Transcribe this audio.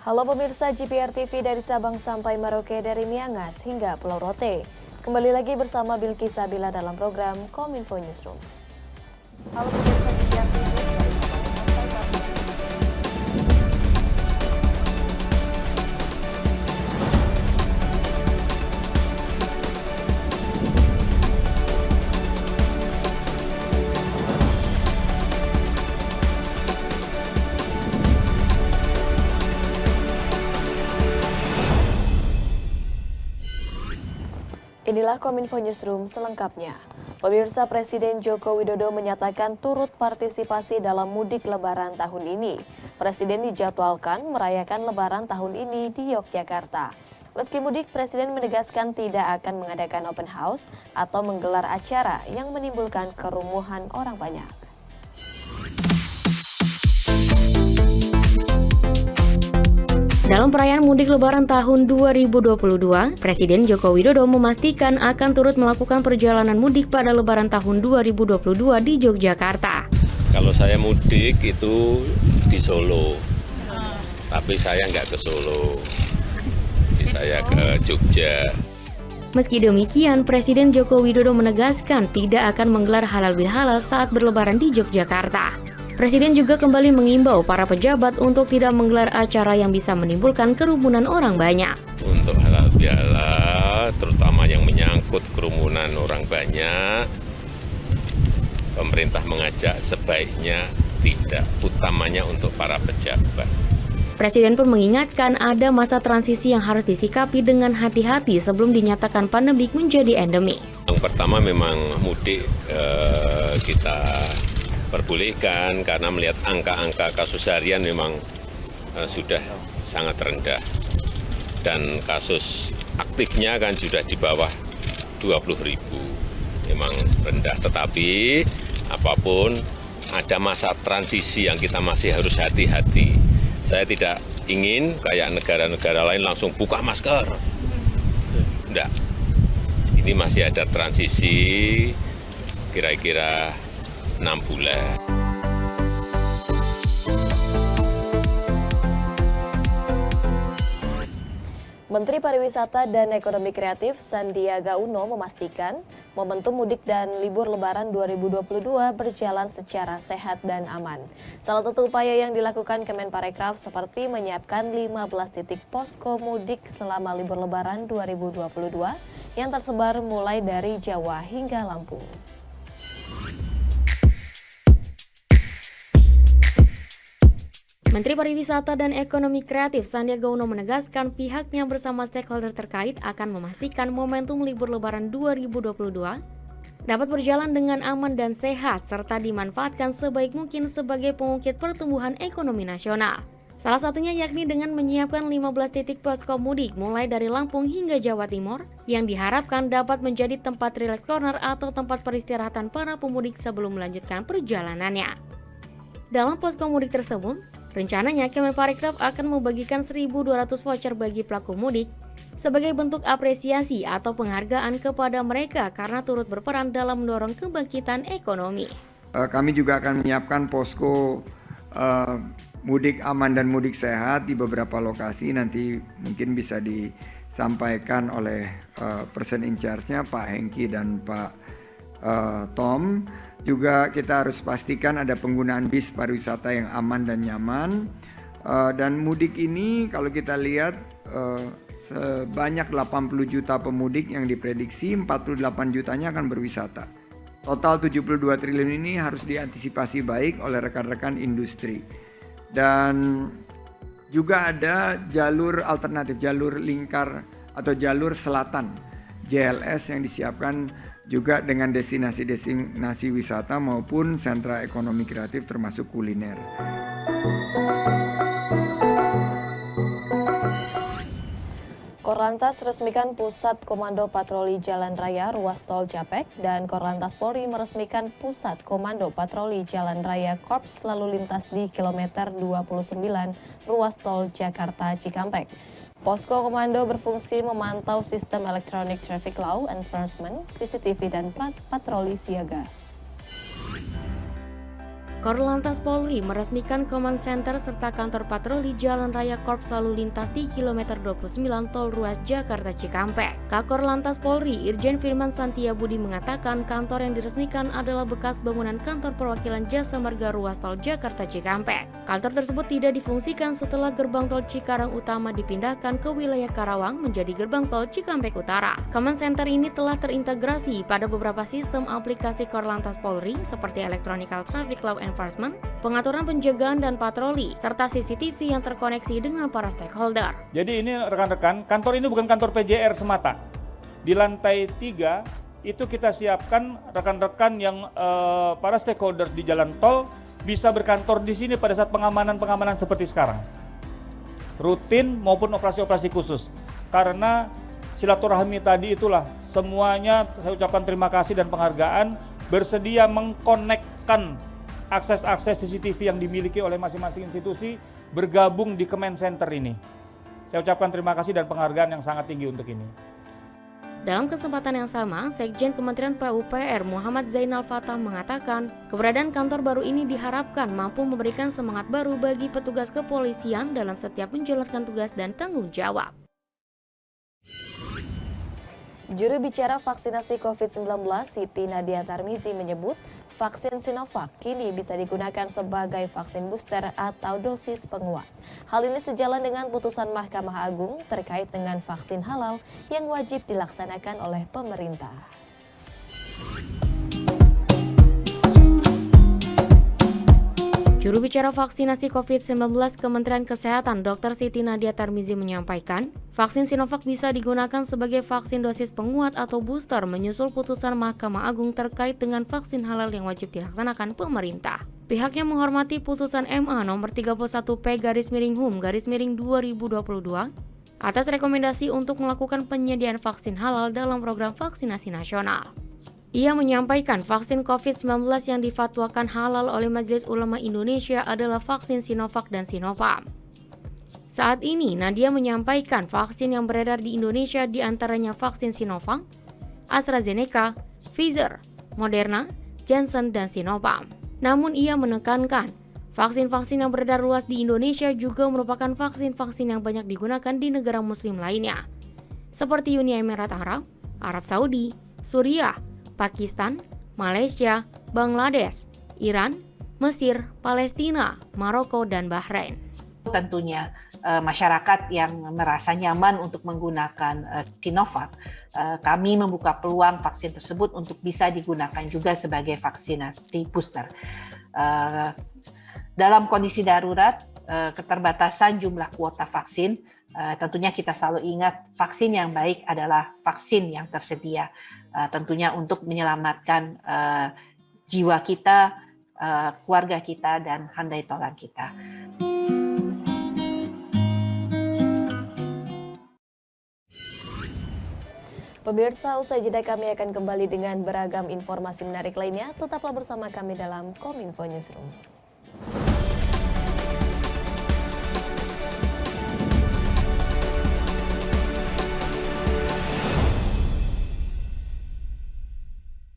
Halo pemirsa GPR TV dari Sabang sampai Merauke, dari Miangas hingga Pulau Rote. Kembali lagi bersama Bilki Sabila dalam program Kominfo Newsroom. Halo pemirsa GPR TV dari Sabang sampai Merauke. Inilah Kominfo Newsroom selengkapnya. Pemirsa, Presiden Joko Widodo menyatakan turut partisipasi dalam mudik Lebaran tahun ini. Presiden dijadwalkan merayakan Lebaran tahun ini di Yogyakarta. Meski mudik, Presiden menegaskan tidak akan mengadakan open house atau menggelar acara yang menimbulkan kerumunan orang banyak. Dalam perayaan mudik Lebaran tahun 2022, Presiden Joko Widodo memastikan akan turut melakukan perjalanan mudik pada Lebaran tahun 2022 di Yogyakarta. Kalau saya mudik itu di Solo, tapi saya nggak ke Solo, saya ke Jogja. Meski demikian, Presiden Joko Widodo menegaskan tidak akan menggelar halal bihalal saat berlebaran di Yogyakarta. Presiden juga kembali mengimbau para pejabat untuk tidak menggelar acara yang bisa menimbulkan kerumunan orang banyak. Untuk halal bihalal, terutama yang menyangkut kerumunan orang banyak, pemerintah mengajak sebaiknya tidak, utamanya untuk para pejabat. Presiden pun mengingatkan ada masa transisi yang harus disikapi dengan hati-hati sebelum dinyatakan pandemik menjadi endemi. Yang pertama memang mudik kita perbolehkan karena melihat angka-angka kasus harian memang sudah sangat rendah dan kasus aktifnya kan sudah di bawah 20.000, memang rendah, tetapi apapun ada masa transisi yang kita masih harus hati-hati. Saya tidak ingin kayak negara-negara lain langsung buka masker, enggak, ini masih ada transisi kira-kira 6 bulan. Menteri Pariwisata dan Ekonomi Kreatif Sandiaga Uno memastikan momentum mudik dan libur Lebaran 2022 berjalan secara sehat dan aman. Salah satu upaya yang dilakukan Kemenparekraf seperti menyiapkan 15 titik posko mudik selama libur Lebaran 2022 yang tersebar mulai dari Jawa hingga Lampung. Menteri Pariwisata dan Ekonomi Kreatif Sandiaga Uno menegaskan pihaknya bersama stakeholder terkait akan memastikan momentum libur Lebaran 2022 dapat berjalan dengan aman dan sehat serta dimanfaatkan sebaik mungkin sebagai pengungkit pertumbuhan ekonomi nasional. Salah satunya yakni dengan menyiapkan 15 titik posko mudik mulai dari Lampung hingga Jawa Timur yang diharapkan dapat menjadi tempat relax corner atau tempat peristirahatan para pemudik sebelum melanjutkan perjalanannya. Dalam posko mudik tersebut, rencananya Kemenparekraf akan membagikan 1.200 voucher bagi pelaku mudik sebagai bentuk apresiasi atau penghargaan kepada mereka karena turut berperan dalam mendorong kebangkitan ekonomi. Kami juga akan menyiapkan posko mudik aman dan mudik sehat di beberapa lokasi. Nanti mungkin bisa disampaikan oleh person in charge-nya Pak Hengki dan Pak Tom. Juga kita harus pastikan ada penggunaan bis pariwisata yang aman dan nyaman. Dan mudik ini kalau kita lihat sebanyak 80 juta pemudik yang diprediksi, 48 jutanya akan berwisata. Total 72 triliun ini harus diantisipasi baik oleh rekan-rekan industri. Dan juga ada jalur alternatif, jalur lingkar atau jalur selatan, JLS yang disiapkan juga dengan destinasi-destinasi wisata maupun sentra ekonomi kreatif termasuk kuliner. Korlantas resmikan Pusat Komando Patroli Jalan Raya Ruas Tol Japek dan Korlantas Polri meresmikan Pusat Komando Patroli Jalan Raya Korps Lalu Lintas di kilometer 29 Ruas Tol Jakarta Cikampek. Posko Komando berfungsi memantau sistem Electronic Traffic Law Enforcement, CCTV dan patroli siaga. Korlantas Polri meresmikan Command Center serta kantor patroli Jalan Raya Korps Lalu Lintas di kilometer 29 Tol Ruas Jakarta Cikampek. Kakor Lantas Polri Irjen Firman Santia Budi mengatakan kantor yang diresmikan adalah bekas bangunan kantor perwakilan Jasa Marga Ruas Tol Jakarta Cikampek. Kantor tersebut tidak difungsikan setelah gerbang tol Cikarang Utama dipindahkan ke wilayah Karawang menjadi gerbang tol Cikampek Utara. Command Center ini telah terintegrasi pada beberapa sistem aplikasi Korlantas Polri seperti Electronic Traffic Law Enforcement, pengaturan penjagaan dan patroli, serta CCTV yang terkoneksi dengan para stakeholder. Jadi ini rekan-rekan, kantor ini bukan kantor PJR semata. Di lantai 3 itu kita siapkan rekan-rekan yang para stakeholder di jalan tol bisa berkantor di sini pada saat pengamanan seperti sekarang. Rutin maupun operasi-operasi khusus. Karena silaturahmi tadi itulah semuanya saya ucapkan terima kasih dan penghargaan bersedia mengkonekkan akses-akses CCTV yang dimiliki oleh masing-masing institusi bergabung di Command Center ini. Saya ucapkan terima kasih dan penghargaan yang sangat tinggi untuk ini. Dalam kesempatan yang sama, Sekjen Kementerian PUPR Muhammad Zainal Fatah mengatakan, keberadaan kantor baru ini diharapkan mampu memberikan semangat baru bagi petugas kepolisian dalam setiap menjalankan tugas dan tanggung jawab. Juru bicara vaksinasi COVID-19 Siti Nadia Tarmizi menyebut vaksin Sinovac kini bisa digunakan sebagai vaksin booster atau dosis penguat. Hal ini sejalan dengan putusan Mahkamah Agung terkait dengan vaksin halal yang wajib dilaksanakan oleh pemerintah. Juru bicara vaksinasi COVID-19 Kementerian Kesehatan Dr. Siti Nadia Tarmizi menyampaikan, vaksin Sinovac bisa digunakan sebagai vaksin dosis penguat atau booster menyusul putusan Mahkamah Agung terkait dengan vaksin halal yang wajib dilaksanakan pemerintah. Pihaknya menghormati putusan MA nomor 31P/HUM/2022 atas rekomendasi untuk melakukan penyediaan vaksin halal dalam program vaksinasi nasional. Ia menyampaikan vaksin COVID-19 yang difatwakan halal oleh Majelis Ulama Indonesia adalah vaksin Sinovac dan Sinopharm. Saat ini, Nadia menyampaikan vaksin yang beredar di Indonesia diantaranya vaksin Sinovac, AstraZeneca, Pfizer, Moderna, Janssen, dan Sinopharm. Namun ia menekankan, vaksin-vaksin yang beredar luas di Indonesia juga merupakan vaksin-vaksin yang banyak digunakan di negara muslim lainnya, seperti Uni Emirat Arab, Arab Saudi, Suriah, Pakistan, Malaysia, Bangladesh, Iran, Mesir, Palestina, Maroko, dan Bahrain. Tentunya masyarakat yang merasa nyaman untuk menggunakan Sinovac, kami membuka peluang vaksin tersebut untuk bisa digunakan juga sebagai vaksinasi booster. Dalam kondisi darurat, keterbatasan jumlah kuota vaksin, tentunya kita selalu ingat vaksin yang baik adalah vaksin yang tersedia. Tentunya untuk menyelamatkan jiwa kita, keluarga kita, dan handai tolan kita. Pemirsa, usai jeda kami akan kembali dengan beragam informasi menarik lainnya. Tetaplah bersama kami dalam Kominfo Newsroom.